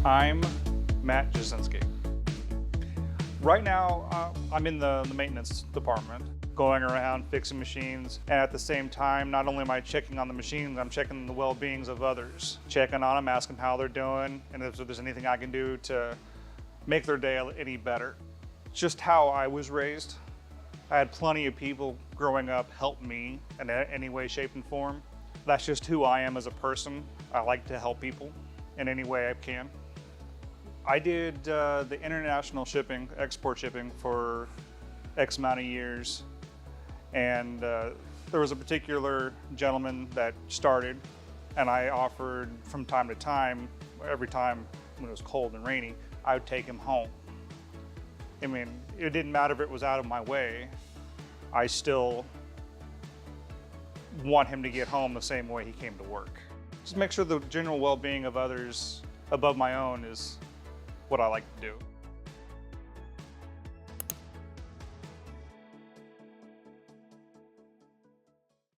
I'm Matt Jasinski. Right now, I'm in the maintenance department, going around fixing machines, and at the same time, not only am I checking on the machines, I'm checking the well-beings of others, checking on them, asking how they're doing, and if there's anything I can do to make their day any better. Just how I was raised. I had plenty of people growing up help me in any way, shape, and form. That's just who I am as a person. I like to help people in any way I can. I did the international shipping, export shipping for X amount of years. And there was a particular gentleman that started, and I offered from time to time, every time when it was cold and rainy, I would take him home. I mean, it didn't matter if it was out of my way. I still want him to get home the same way he came to work. Just make sure the general well-being of others above my own is what I like to do.